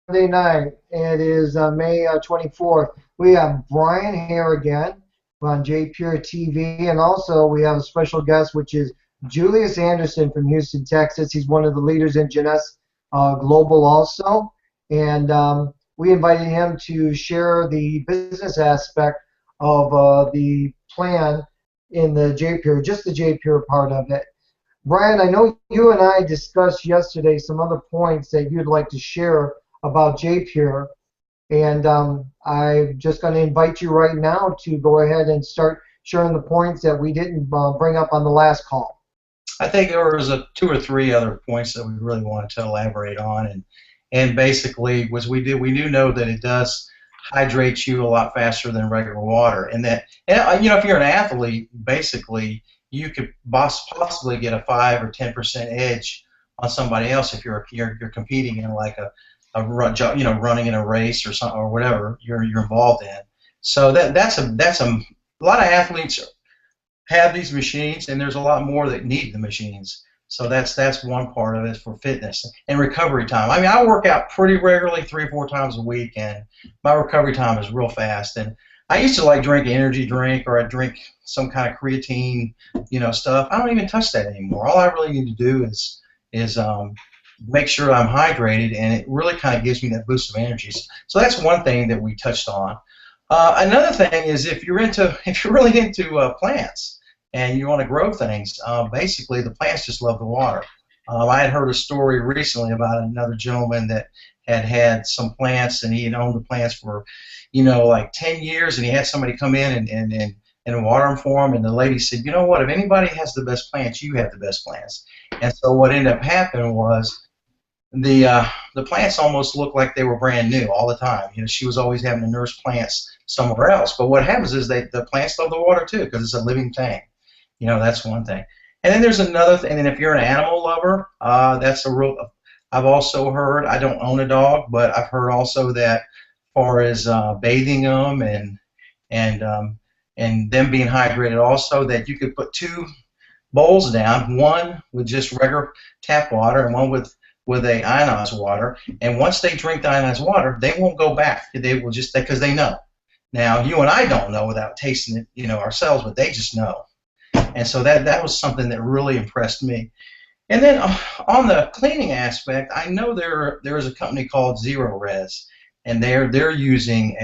night. It is May 24th. We have Brian here again on JPURE TV, and also we have a special guest, which is Julius Anderson from Houston, Texas. He's one of the leaders in Jeunesse Global also, and we invited him to share the business aspect of the plan in the JPURE, just the JPURE part of it. Brian, I know you and I discussed yesterday some other points that you'd like to share about JPURE, and I'm just going to invite you right now to go ahead and start sharing the points that we didn't bring up on the last call. I think there was two or three other points that we really wanted to elaborate on, and basically was we do know that it does hydrate you a lot faster than regular water, and that if you're an athlete, basically you could possibly get a 5 or 10% edge on somebody else if you're competing in like a running in a race or something or whatever you're involved in. So that's a lot of athletes have these machines, and there's a lot more that need the machines. So that's one part of it for fitness and recovery time. I mean, I work out pretty regularly, 3 or 4 times a week, and my recovery time is real fast. And I used to like drink an energy drink, or I drink some kind of creatine, stuff. I don't even touch that anymore. All I really need to do is make sure I'm hydrated, and it really kind of gives me that boost of energy. So that's one thing that we touched on. Another thing is if you're really into plants and you want to grow things, basically the plants just love the water. I had heard a story recently about another gentleman that had some plants, and he had owned the plants for like 10 years, and he had somebody come in and water them for him, and the lady said, you know what, if anybody has the best plants, you have the best plants. And so what ended up happening was the plants almost looked like they were brand new all the time. She was always having to nurse plants somewhere else. But what happens is the plants love the water too, because it's a living thing. That's one thing. And then there's another thing, and if you're an animal lover, that's a real. I've also heard, I don't own a dog, but I've heard also that as far as bathing them and them being hydrated also, that you could put 2 bowls down, one with just regular tap water and one with a ionized water, and once they drink the ionized water, they won't go back. They will just, because they know. Now, you and I don't know without tasting it, ourselves, but they just know. And so that was something that really impressed me. And then on the cleaning aspect, I know there is a company called Zero Res, and they're using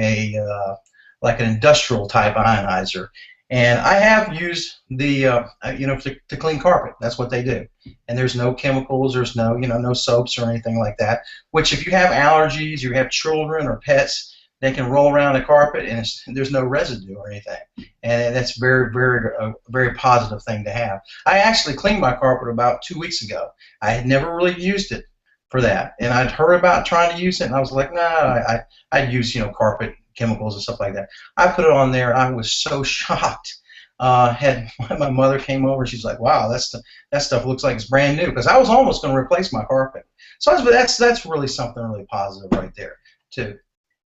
like an industrial type ionizer. And I have used the to clean carpet. That's what they do. And there's no chemicals, there's no no soaps or anything like that. Which, if you have allergies, you have children or pets, they can roll around the carpet and there's no residue or anything. And that's very positive thing to have. I actually cleaned my carpet about 2 weeks ago. I had never really used it for that, and I'd heard about trying to use it, and I was like, nah, I'd use carpet chemicals and stuff like that. I put it on there, and I was so shocked. Had my mother came over, she's like, wow, that stuff looks like it's brand new, because I was almost going to replace my carpet. So that's really something really positive right there too.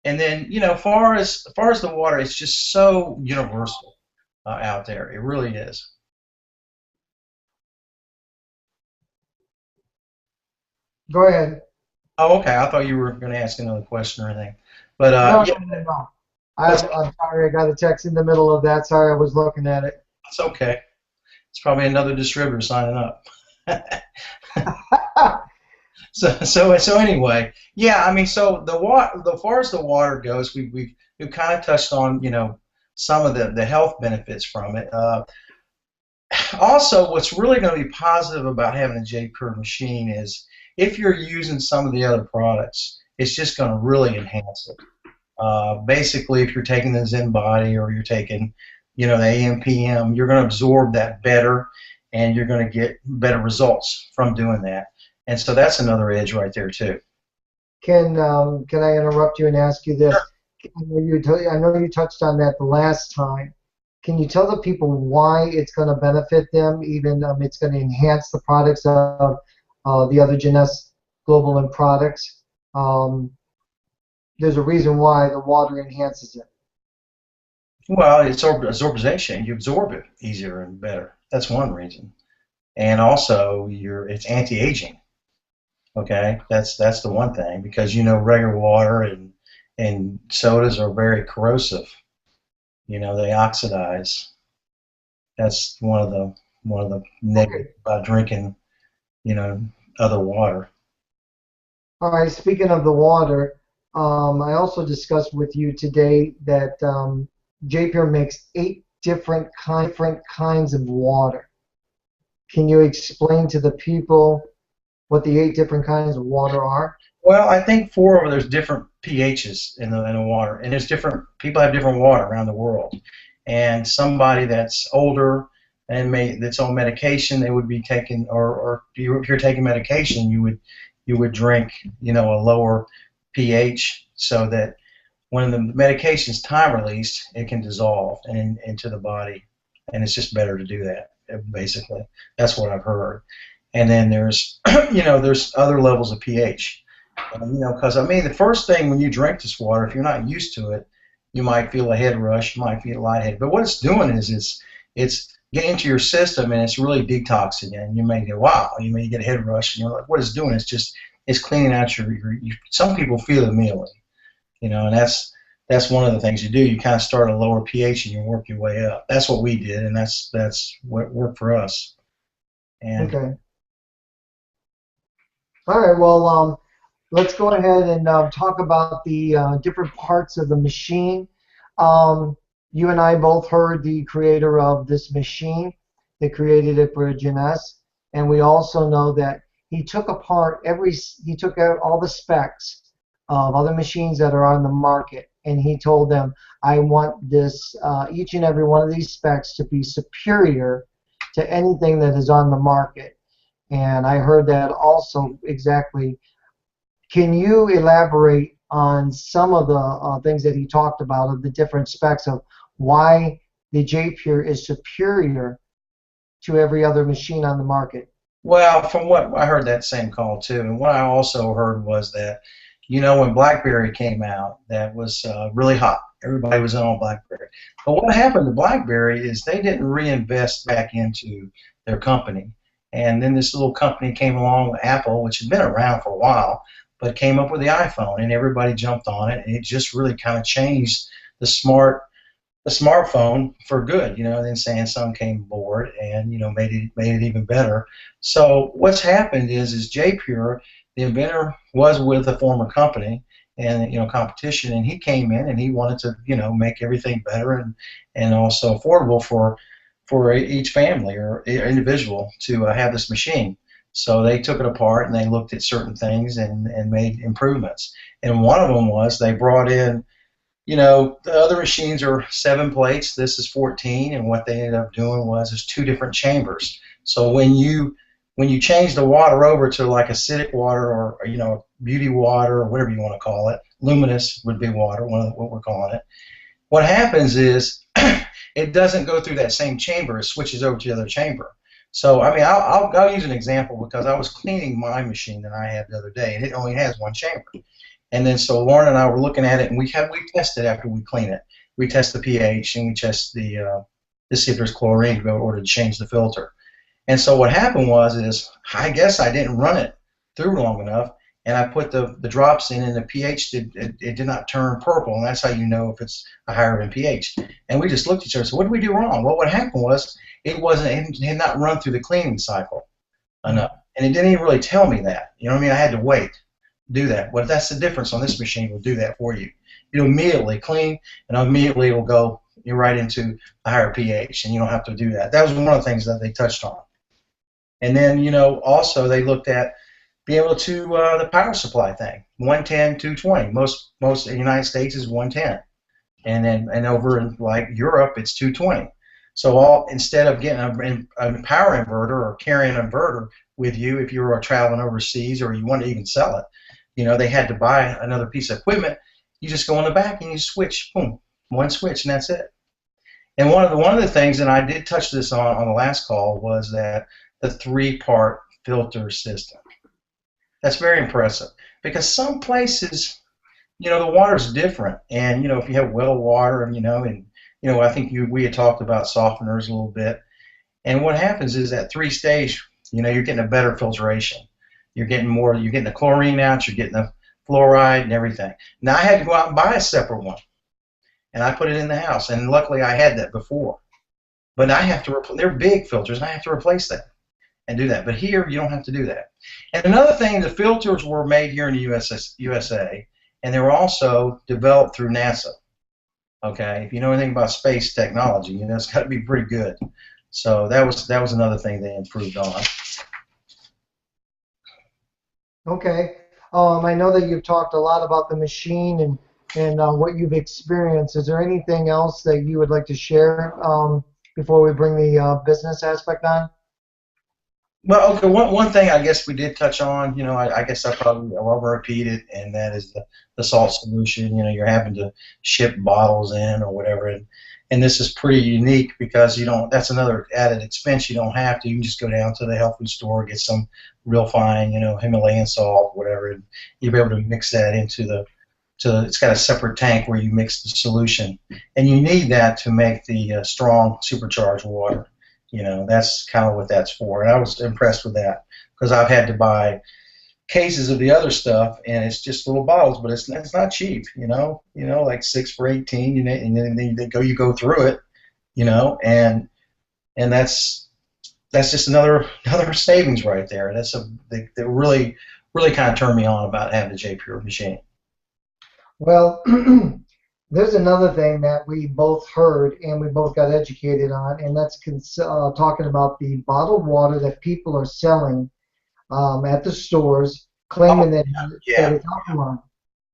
And then far as the water, it's just so universal out there. It really is. Go ahead. Oh, okay. I thought you were going to ask another question or anything. But no. I'm sorry, I got a text in the middle of that. Sorry, I was looking at it. It's okay. It's probably another distributor signing up. So anyway, yeah. I mean, so as far as the water goes, we've kind of touched on some of the health benefits from it. Also, what's really going to be positive about having a JPURE machine is if you're using some of the other products, it's just going to really enhance it. Basically, if you're taking the Zen Body or you're taking, the AM/PM, you're going to absorb that better, and you're going to get better results from doing that. And so that's another edge right there too. Can I interrupt you and ask you this? Sure. I know you touched on that the last time. Can you tell the people why it's going to benefit them? Even it's going to enhance the products of the other Jeunesse Global and products. There's a reason why the water enhances it. Well, it's absorption. You absorb it easier and better. That's one reason. And also, it's anti-aging. Okay, that's the one thing, because regular water and sodas are very corrosive. They oxidize. That's one of the negatives Okay. about drinking you know other water. All right. Speaking of the water, I also discussed with you today that JPURE makes 8 different kinds of water. Can you explain to the people what the 8 different kinds of water are? Well, I think four of them, there's different pHs in the water, and there's different people have different water around the world. And somebody that's older and that's on medication, they would be taking, or if you're taking medication, you would drink, a lower pH, so that when the medication's time released, it can dissolve into the body, and it's just better to do that. Basically, that's what I've heard. And then there's, there's other levels of pH. Because I mean, the first thing when you drink this water, if you're not used to it, you might feel a head rush, you might feel lightheaded. But what it's doing is it's getting into your system, and it's really detoxing it. And you may go, wow, you may get a head rush, and you're like, what it's doing is just it's cleaning out some people feel it immediately, and that's one of the things you do. You kind of start at a lower pH and you work your way up. That's what we did, and that's what worked for us. And Okay. All right. Well, let's go ahead and talk about the different parts of the machine. Um, you and I both heard the creator of this machine. They created it for Jeunesse, and we also know that he took out all the specs of other machines that are on the market, and he told them, I want this, each and every one of these specs to be superior to anything that is on the market. And I heard that also exactly. Can you elaborate on some of the things that he talked about, of the different specs of why the JPURE is superior to every other machine on the market? well, from what I heard that same call too, and what I also heard was that, when BlackBerry came out, that was really hot. Everybody was on BlackBerry. But what happened to BlackBerry is they didn't reinvest back into their company. And then this little company came along with Apple, which had been around for a while, but came up with the iPhone, and everybody jumped on it, and it just really kind of changed the smartphone for good. Then Samsung came aboard and made it even better. So what's happened is JPURE, the inventor, was with a former company and competition, and he came in and he wanted to make everything better and also affordable for each family or individual to have this machine. So they took it apart and they looked at certain things and made improvements. And one of them was they brought in, the other machines are 7 plates. This is 14, and what they ended up doing was there's 2 different chambers. So when you change the water over to like acidic water or beauty water or whatever you want to call it, luminous would be water, what we're calling it. What happens is it doesn't go through that same chamber. It switches over to the other chamber. So I mean, I'll use an example because I was cleaning my machine that I had the other day, and it only has 1 chamber. And then so Lorna and I were looking at it, and we tested after we clean it. We test the pH and we test to see if there's chlorine in order to change the filter. And so what happened is I guess I didn't run it through long enough, and I put the drops in, and the pH did not turn purple, and that's how you know if it's a higher in pH. And we just looked at each other and said, what did we do wrong? Well, what happened was it had not run through the cleaning cycle enough, and it didn't even really tell me that. You know what I mean? I had to wait. Do that. Well, that's the difference on this machine. Will do that for you. It'll immediately clean, and immediately it'll go right into a higher pH, and you don't have to do that. That was one of the things that they touched on. And then, also they looked at being able to the power supply thing, 110, 220. Most in the United States is 110, and over in like Europe it's 220. So instead of getting a power inverter or carrying an inverter with you if you were traveling overseas or you wanted to even sell it, they had to buy another piece of equipment. You just go in the back and you switch, boom, 1 switch, and that's it. And one of the things, and I did touch this on the last call, was that the 3-part filter system. That's very impressive because some places, the water's different, and if you have well water, and I think we had talked about softeners a little bit, and what happens is that 3-stage, you're getting a better filtration. You're getting more. You're getting the chlorine out. You're getting the fluoride and everything. Now I had to go out and buy a separate one, and I put it in the house. And luckily I had that before. But I have to. They're big filters, and I have to replace that and do that. But here you don't have to do that. And another thing, the filters were made here in the USA, and they were also developed through NASA. Okay, if you know anything about space technology, you know it's got to be pretty good. So that was another thing they improved on. Okay. I know that you've talked a lot about the machine and what you've experienced. Is there anything else that you would like to share before we bring the business aspect on? Well, okay, one thing I guess we did touch on, you know, I guess I'll repeat it, and that is the salt solution. You know, you're having to ship bottles in or whatever, and this is pretty unique because you don't. That's another added expense. You don't have to. You can just go down to the health food store, get some real fine, you know, Himalayan salt, whatever, and you'll be able to mix that into it's got a separate tank where you mix the solution, and you need that to make the strong supercharged water. You know, that's kind of what that's for. And I was impressed with that because I've had to buy cases of the other stuff, and it's just little bottles, but it's not cheap. You know, like 6 for 18, and then you go through it, you know, and that's just another savings right there. They really kind of turned me on about having the JPURE machine. Well, there's another thing that we both heard and we both got educated on, and that's talking about the bottled water that people are selling at the stores, claiming that it's alkaline.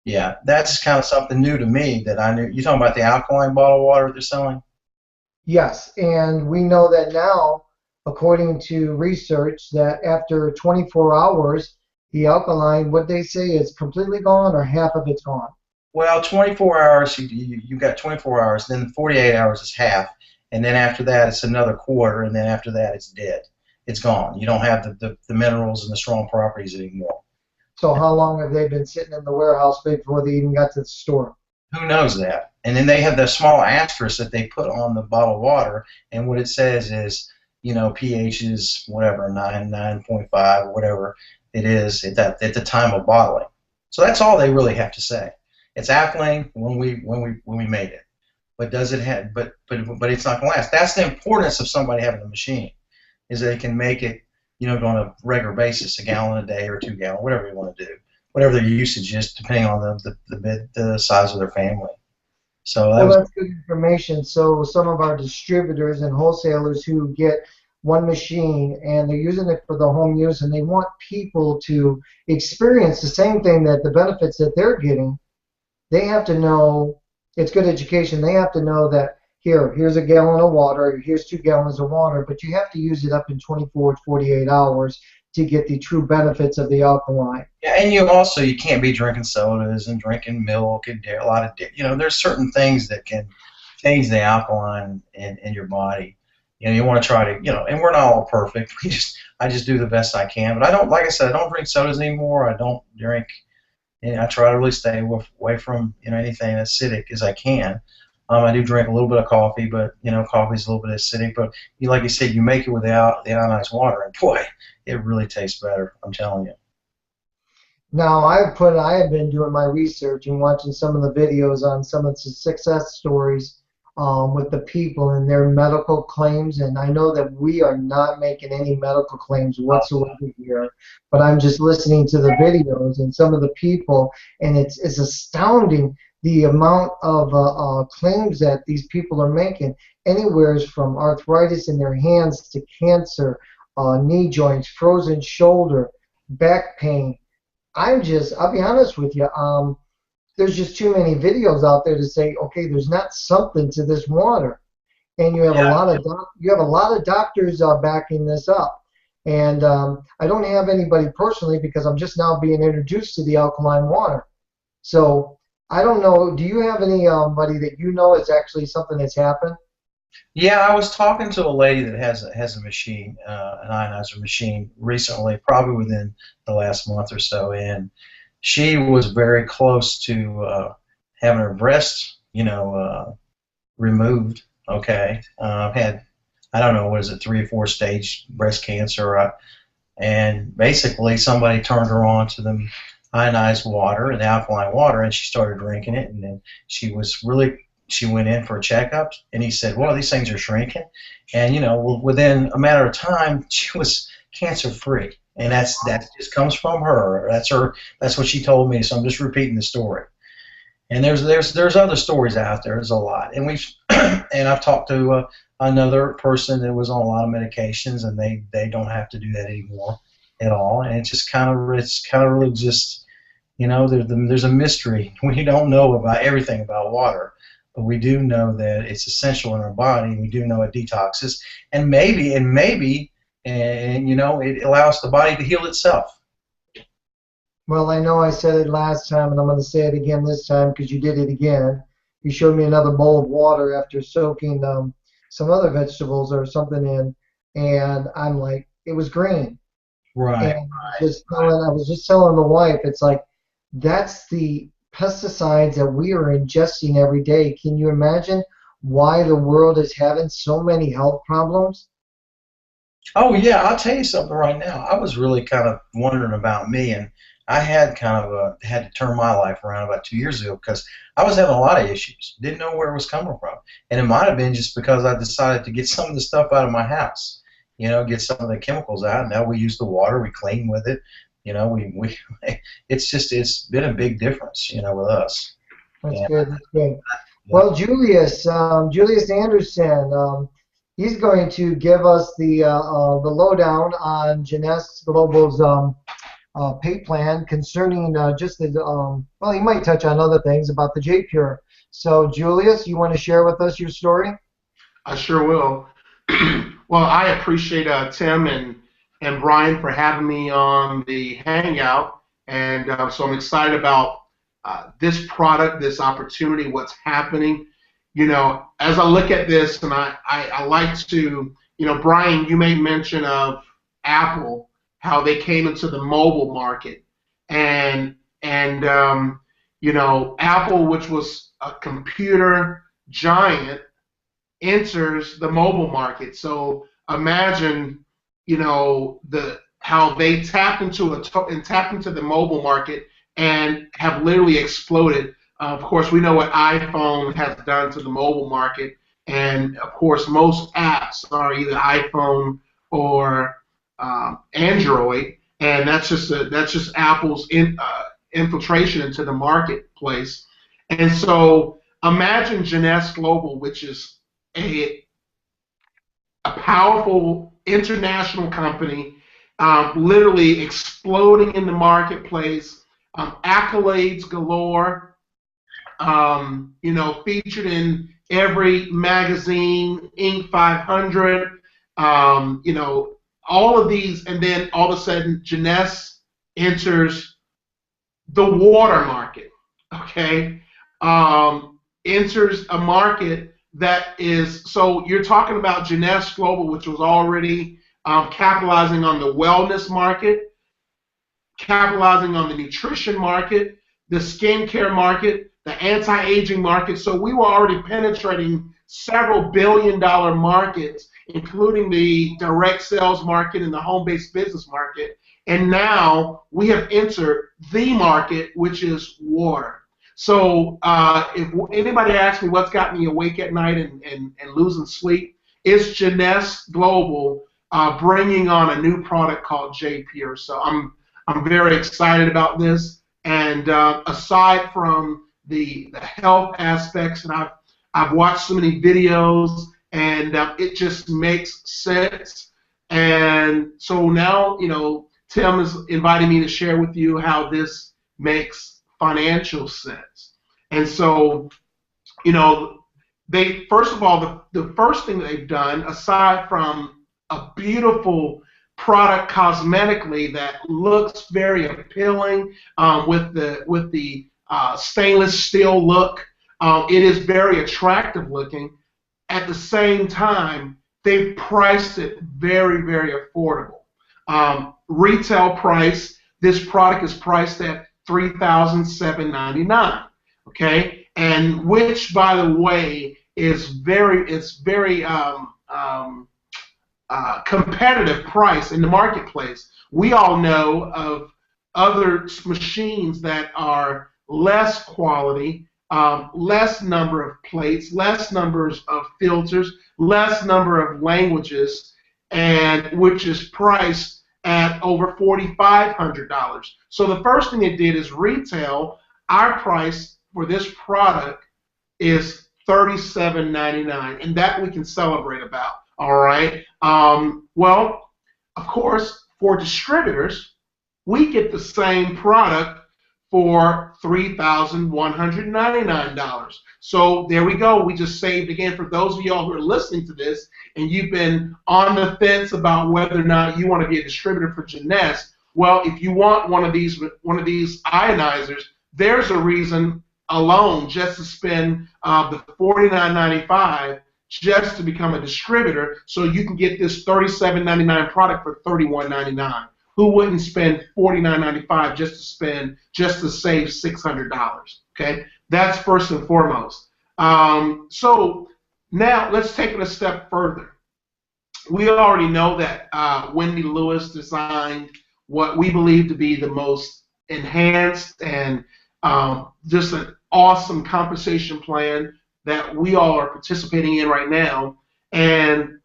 Yeah, that's kind of something new to me that I knew. You talking about the alkaline bottled water they're selling? Yes, and we know that now, according to research, that after 24 hours, the alkaline, what they say, is completely gone or half of it's gone. Well, 24 hours, you got 24 hours, then 48 hours is half, and then after that it's another quarter, and then after that it's dead. It's gone. You don't have the minerals and the strong properties anymore. So how long have they been sitting in the warehouse before they even got to the store? Who knows that? And then they have the small asterisk that they put on the bottled water, and what it says is, you know, pH is whatever, 9.5, or whatever it is at the time of bottling. So that's all they really have to say. It's alkaline when we made it, but does it have? But it's not going to last. That's the importance of somebody having a machine, is they can make it, you know, on a regular basis, a gallon a day or 2 gallons, whatever you want to do, whatever their usage is, depending on the size of their family. So that's good information. So some of our distributors and wholesalers who get one machine and they're using it for the home use, and they want people to experience the same thing, that the benefits that they're getting. They have to know, it's good education, they have to know that here's a gallon of water, here's 2 gallons of water, but you have to use it up in 24 to 48 hours to get the true benefits of the alkaline. Yeah, and you can't be drinking sodas and drinking milk and a lot of, you know, there's certain things that can change the alkaline in your body. You know, you want to try to, you know, and we're not all perfect. I just do the best I can, but I don't, like I said, I don't drink sodas anymore. I don't drink. And I try to really stay away from, you know, anything acidic as I can. I do drink a little bit of coffee, but, you know, coffee's a little bit acidic. But like you said, you make it without the ionized water, and boy, it really tastes better. I'm telling you. Now I have been doing my research and watching some of the videos on some of the success stories with the people and their medical claims, and I know that we are not making any medical claims whatsoever here, but I'm just listening to the videos and some of the people, and it's astounding the amount of claims that these people are making, anywhere from arthritis in their hands to cancer, knee joints, frozen shoulder, back pain. I'll be honest with you, there's just too many videos out there to say, okay, there's not something to this water, and you have a lot of doctors backing this up. And I don't have anybody personally because I'm just now being introduced to the alkaline water. So I don't know. Do you have anybody that you know is actually something that's happened? Yeah, I was talking to a lady that has a machine, an ionizer machine, recently, probably within the last month or so, and she was very close to having her breast, you know, removed. Okay, had, I don't know, what is it, 3 or 4 stage breast cancer. And basically, somebody turned her on to the ionized water and the alkaline water, and she started drinking it. And then she went in for a checkup, and he said, "Well, these things are shrinking." And within a matter of time, she was cancer free. And that just comes from her. That's what she told me. So I'm just repeating the story. And there's other stories out there. There's a lot, and I've talked to another person that was on a lot of medications, and they don't have to do that anymore at all. And it's kind of really just there's a mystery. We don't know about everything about water, but we do know that it's essential in our body. We do know it detoxes, and maybe it allows the body to heal itself. Well, I know I said it last time, and I'm going to say it again this time because you did it again. You showed me another bowl of water after soaking some other vegetables or something in, and I'm like, it was green. Right. And I was just telling the wife, it's like, that's the pesticides that we are ingesting every day. Can you imagine why the world is having so many health problems? Oh yeah, I'll tell you something right now. I was really kind of wondering about me, and I had had to turn my life around about 2 years ago because I was having a lot of issues. Didn't know where it was coming from, and it might have been just because I decided to get some of the stuff out of my house. Get some of the chemicals out. Now we use the water, we clean with it. We it's been a big difference, with us. That's good. That's good. Well, Julius Anderson, he's going to give us the lowdown on Jeunesse Global's pay plan concerning just the well, he might touch on other things about the JPURE. So, Julius, you want to share with us your story? I sure will. Well, I appreciate Tim and Brian for having me on the Hangout, and so I'm excited about this product, this opportunity, what's happening. As I look at this, and I like to, Brian, you made mention of Apple, how they came into the mobile market, and Apple, which was a computer giant, enters the mobile market. So imagine, how they tapped into the mobile market and have literally exploded. Of course, we know what iPhone has done to the mobile market, and of course, most apps are either iPhone or Android, and that's just Apple's infiltration into the marketplace. And so imagine Jeunesse Global, which is a powerful international company, literally exploding in the marketplace, accolades galore, featured in every magazine, Inc. 500, all of these, and then all of a sudden, Jeunesse enters the water market, okay? Enters a market that is, so you're talking about Jeunesse Global, which was already capitalizing on the wellness market, capitalizing on the nutrition market, the skincare market, the anti-aging market. So we were already penetrating several billion-dollar markets, including the direct sales market and the home-based business market. And now we have entered the market, which is water. So if anybody asks me what's got me awake at night and losing sleep, it's Jeunesse Global bringing on a new product called JPURE. So I'm very excited about this. And aside from the health aspects, and I've watched so many videos, and it just makes sense. And so now, Tim is inviting me to share with you how this makes financial sense. And so, they, first of all, the first thing they've done, aside from a beautiful product cosmetically that looks very appealing with the stainless steel look, it is very attractive looking. At the same time, they've priced it very, very affordable. Retail price, this product is priced at $3,799. Okay, and which, by the way, is very competitive price in the marketplace. We all know of other machines that are less quality, less number of plates, less numbers of filters, less number of languages, and which is priced at over $4,500. So the first thing it did is retail. Our price for this product is $37.99, and that we can celebrate about. All right. Well, of course, for distributors, we get the same product for $3,199. So there we go. We just saved again for those of y'all who are listening to this and you've been on the fence about whether or not you want to be a distributor for Jeunesse. Well, if you want one of these ionizers, there's a reason alone just to spend the $49.95 just to become a distributor, so you can get this $37.99 product for $31.99. Who wouldn't spend $49.95 just to save $600? Okay, that's first and foremost. So now let's take it a step further. We already know that Wendy Lewis designed what we believe to be the most enhanced and just an awesome compensation plan that we all are participating in right now. And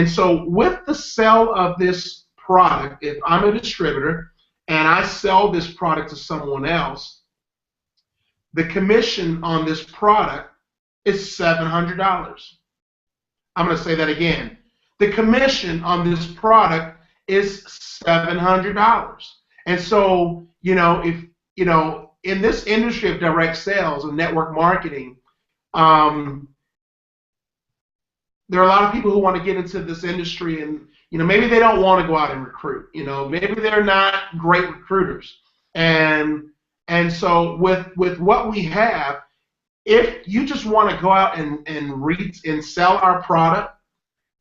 so with the sale of this product, if I'm a distributor and I sell this product to someone else, the commission on this product is $700. I'm going to say that again. The commission on this product is $700. And so, if in this industry of direct sales and network marketing, there are a lot of people who want to get into this industry, and maybe they don't want to go out and recruit. Maybe they're not great recruiters, and so with what we have, if you just want to go out and read and sell our product,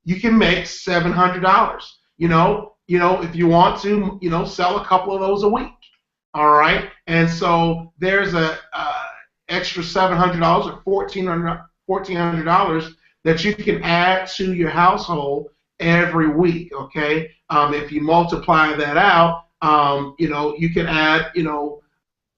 you can make $700. If you want to, sell a couple of those a week. All right, and so there's a extra $700 or $1,400 that you can add to your household every week. Okay, if you multiply that out, you can add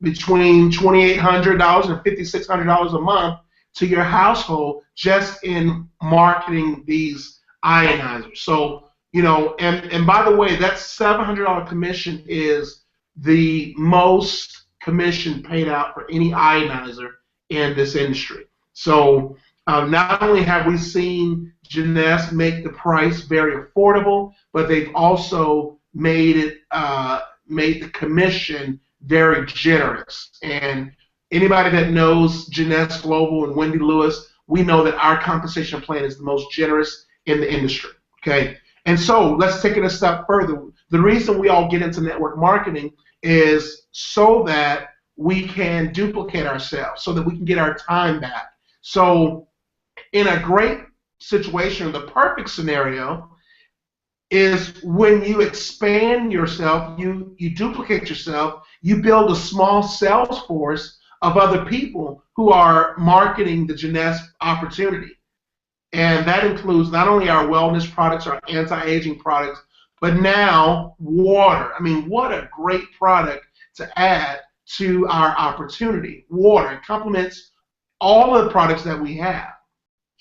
between $2,800 and $5,600 a month to your household just in marketing these ionizers. So and by the way, that $700 commission is the most commission paid out for any ionizer in this industry. So not only have we seen Jeunesse make the price very affordable, but they've also made the commission very generous. And anybody that knows Jeunesse Global and Wendy Lewis, we know that our compensation plan is the most generous in the industry. Okay, and so let's take it a step further. The reason we all get into network marketing is so that we can duplicate ourselves, so that we can get our time back. So in a great situation, the perfect scenario is when you expand yourself, you duplicate yourself, you build a small sales force of other people who are marketing the Jeunesse opportunity. And that includes not only our wellness products, our anti-aging products, but now water. I mean, what a great product to add to our opportunity. Water. It complements all of the products that we have.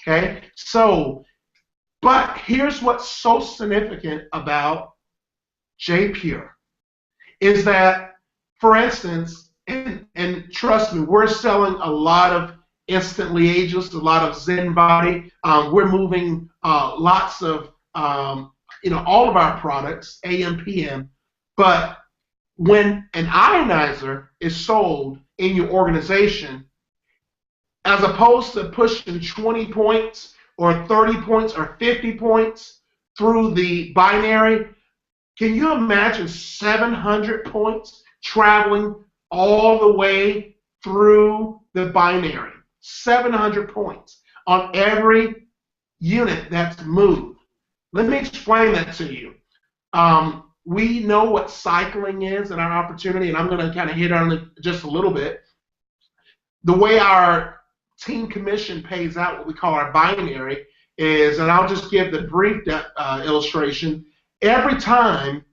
Okay? So, but here's what's so significant about JPURE is that, for instance, and trust me, we're selling a lot of instantly ageless, a lot of Zen body. We're moving lots of all of our products, AM, PM, but when an ionizer is sold in your organization, as opposed to pushing 20 points or 30 points or 50 points through the binary, can you imagine 700 points traveling all the way through the binary? 700 points on every unit that's moved. Let me explain that to you. We know what cycling is in our opportunity, and I'm going to kind of hit on it just a little bit. The way our team commission pays out, what we call our binary, is, and I'll just give the brief illustration, every time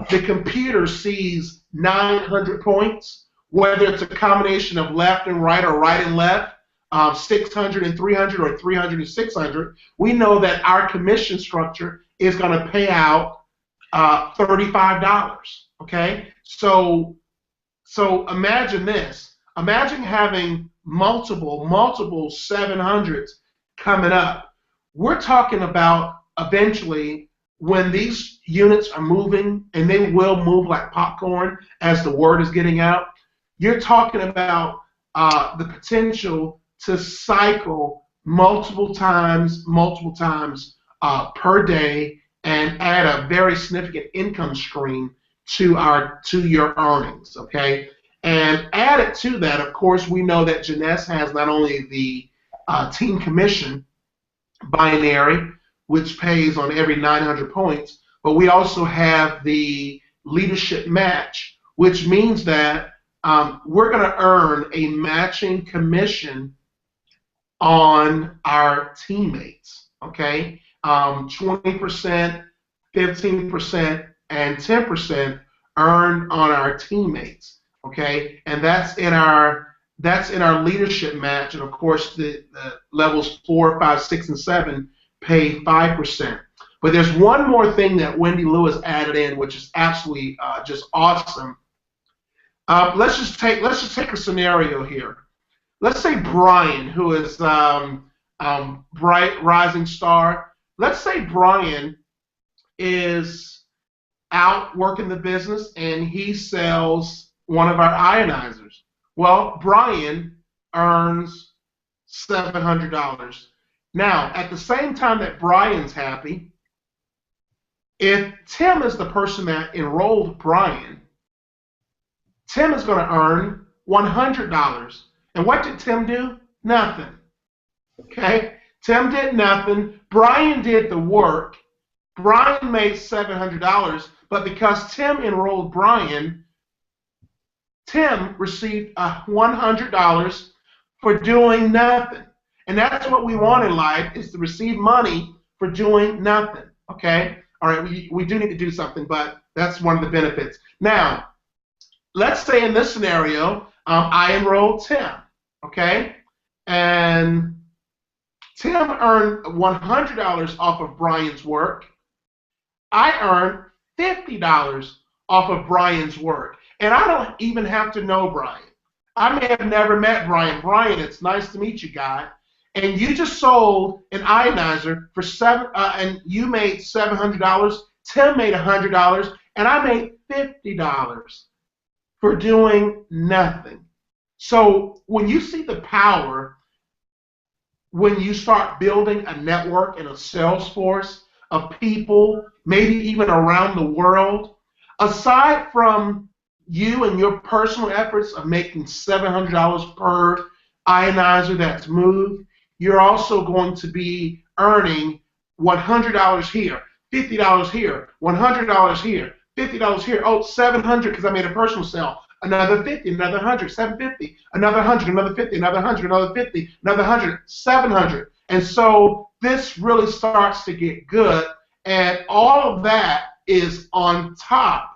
the computer sees 900 points, whether it's a combination of left and right or right and left, 600 and 300 or 300 and 600, we know that our commission structure is going to pay out $35. Okay, so imagine this. Imagine having multiple 700s coming up. We're talking about eventually when these units are moving, and they will move like popcorn as the word is getting out. You're talking about the potential to cycle multiple times per day and add a very significant income stream to your earnings. Okay, and added to that, of course, we know that Jeunesse has not only the team commission binary, which pays on every 900 points, but we also have the leadership match, which means that we're going to earn a matching commission on our teammates. Okay, 20%, 15%, and 10% earned on our teammates. Okay, and that's in our leadership match, and of course the levels 4, 5, 6, and 7 pay 5%. But there's one more thing that Wendy Lewis added in, which is absolutely just awesome. Let's just take a scenario here. Let's say Brian, who is bright rising star. Let's say Brian is out working the business and he sells one of our ionizers. Well, Brian earns $700. Now, at the same time that Brian's happy, if Tim is the person that enrolled Brian, Tim is going to earn $100. And what did Tim do? Nothing. Okay? Tim did nothing. Brian did the work. Brian made $700, but because Tim enrolled Brian, Tim received $100 for doing nothing. And that's what we want in life, is to receive money for doing nothing. Okay? All right, we do need to do something, but that's one of the benefits. Now, let's say in this scenario, I enrolled Tim. Okay? And Tim earned $100 off of Brian's work. I earned $50 off of Brian's work. And I don't even have to know Brian. I may have never met Brian. Brian, it's nice to meet you, guy. And you just sold an ionizer for and you made $700. Tim made $100, and I made $50 for doing nothing. So when you see the power, when you start building a network and a sales force of people, maybe even around the world, aside from you and your personal efforts of making $700 per ionizer that's moved, you're also going to be earning $100 here, $50 here, $100 here, $50 here, oh, $700 because I made a personal sale, another $50, another $100, $750, another $100, another $50, another $100, another $50, another $100, $700. And so this really starts to get good, and all of that is on top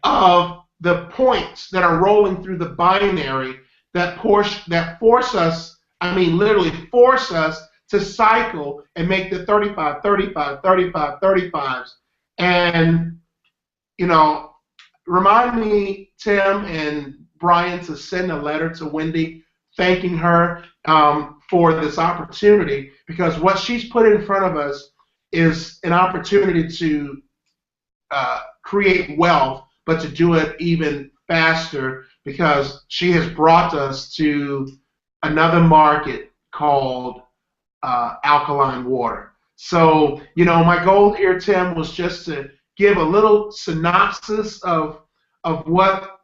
of the points that are rolling through the binary that force us, I mean literally force us to cycle and make the 35, 35, 35, 35s. And, you know, remind me, Tim and Brian, to send a letter to Wendy thanking her for this opportunity, because what she's put in front of us is an opportunity to create wealth, but to do it even faster, because she has brought us to another market called alkaline water. So, you know, my goal here, Tim, was just to give a little synopsis of what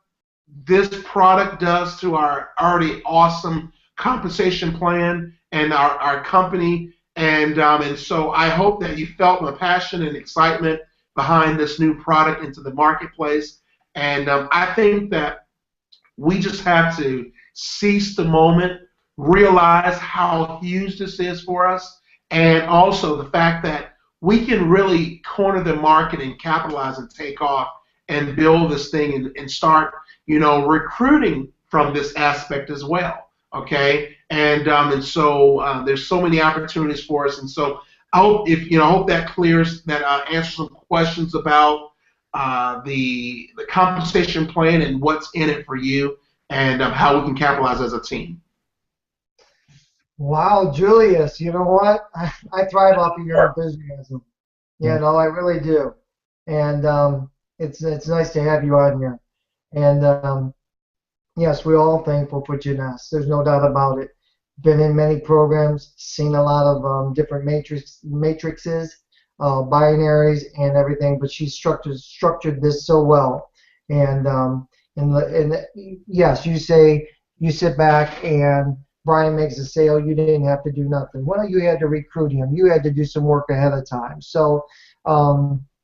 this product does to our already awesome compensation plan and our company. And so I hope that you felt my passion and excitement behind this new product into the marketplace. And I think that we just have to seize the moment, realize how huge this is for us, and also the fact that we can really corner the market and capitalize and take off and build this thing and start, recruiting from this aspect as well. Okay, and so there's so many opportunities for us, and so I hope that clears that answers some questions about the compensation plan and what's in it for you, and how we can capitalize as a team. Wow, Julius, you know what? I thrive off of your enthusiasm. I really do. And it's nice to have you on here. And yes, we're all thankful for Janess. There's no doubt about it. Been in many programs, seen a lot of different matrices, binaries, and everything. But she structured this so well. And yes, you say you sit back and Brian makes a sale. You didn't have to do nothing. Well, you had to recruit him. You had to do some work ahead of time. So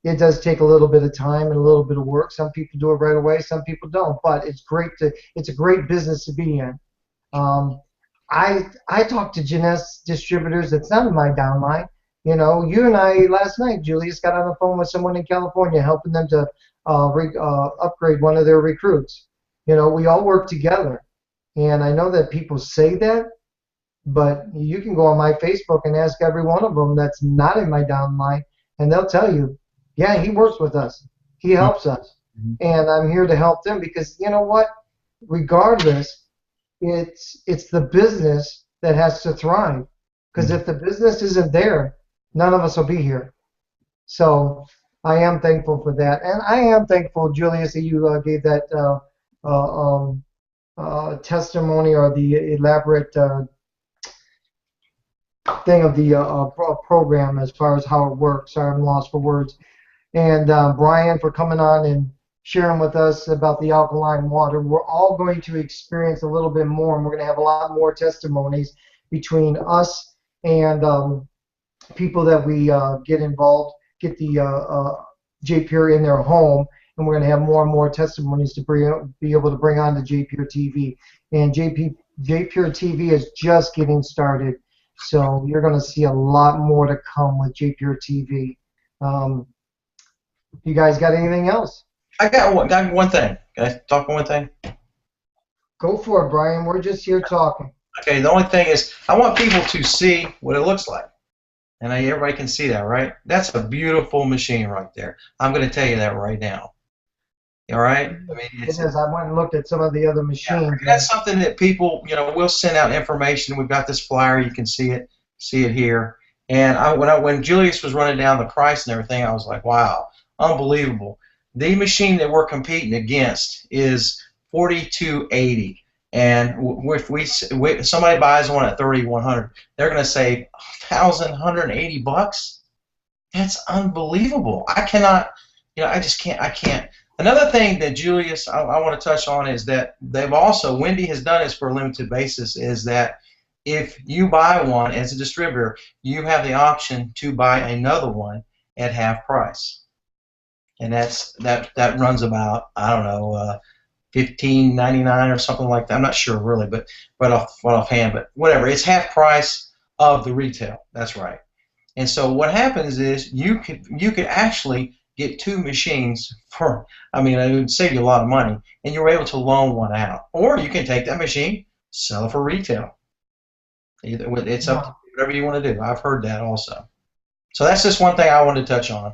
it does take a little bit of time and a little bit of work. Some people do it right away. Some people don't. But it's a great business to be in. I talked to Janess distributors that's not in my downline. You and I last night, Julius, got on the phone with someone in California helping them to upgrade one of their recruits. We all work together. And I know that people say that, but you can go on my Facebook and ask every one of them that's not in my downline, and they'll tell you, yeah, he works with us. He helps us. And I'm here to help them because you know what? Regardless, it's the business that has to thrive. Because if the business isn't there, none of us will be here. So I am thankful for that. And I am thankful, Julius, that you gave that testimony or the elaborate thing of the program as far as how it works. Sorry, I'm lost for words. And Brian for coming on and sharing with us about the alkaline water. We're all going to experience a little bit more, and we're going to have a lot more testimonies between us and people that we get the JPURE in their home, and we're going to have more and more testimonies to be able to bring on to JPURE TV. And JPURE TV is just getting started, so you're going to see a lot more to come with JPURE TV. You guys got anything else? I got one thing. Can I talk one thing? Go for it, Brian. We're just here talking. Okay, the only thing is I want people to see what it looks like. And everybody can see that, right? That's a beautiful machine right there. I'm going to tell you that right now. All right? I mean, it is. I went and looked at some of the other machines. Yeah, that's something that people, we'll send out information. We've got this flyer. You can see it here. And when Julius was running down the price and everything, I was like, wow, unbelievable. The machine that we're competing against is $42.80. And if somebody buys one at $3,100, they're going to save $1,180. That's unbelievable. I cannot, I just can't. I can't. Another thing that Julius, I want to touch on is that Wendy has done this for a limited basis, is that if you buy one as a distributor, you have the option to buy another one at half price. And that runs about, I don't know, $15.99 or something like that. I'm not sure really, but right offhand, but whatever. It's half price of the retail. That's right. And so what happens is you could actually get two machines for, it would save you a lot of money, and you're able to loan one out. Or you can take that machine, sell it for retail. It's up to you, whatever you want to do. I've heard that also. So that's just one thing I wanted to touch on.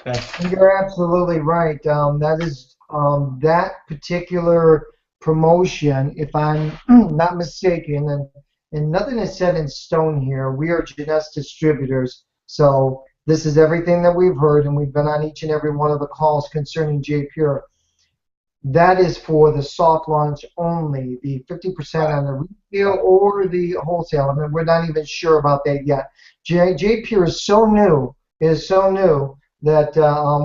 Okay. You're absolutely right. That is that particular promotion, if I'm not mistaken, and nothing is set in stone here. We are Janess distributors, so this is everything that we've heard, and we've been on each and every one of the calls concerning JPURE. That is for the soft launch only, the 50% on the retail or the wholesale. We're not even sure about that yet. JPURE is so new. It is so new that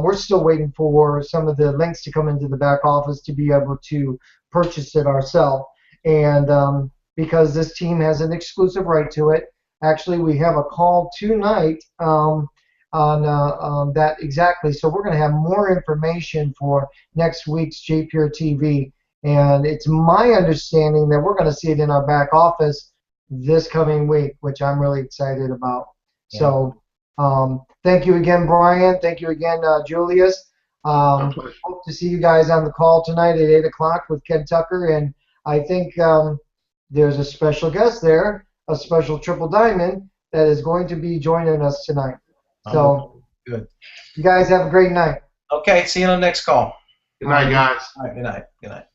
we're still waiting for some of the links to come into the back office to be able to purchase it ourselves. And because this team has an exclusive right to it, actually we have a call tonight on that exactly. So we're going to have more information for next week's JPURE TV. And it's my understanding that we're going to see it in our back office this coming week, which I'm really excited about. Yeah. So Thank you again, Brian. Thank you again, Julius. My pleasure. Hope to see you guys on the call tonight at 8 o'clock with Ken Tucker. And I think there's a special guest there, a special triple diamond that is going to be joining us tonight. So good. You guys have a great night. Okay, see you on the next call. Good night, guys. All right, good night. Good night.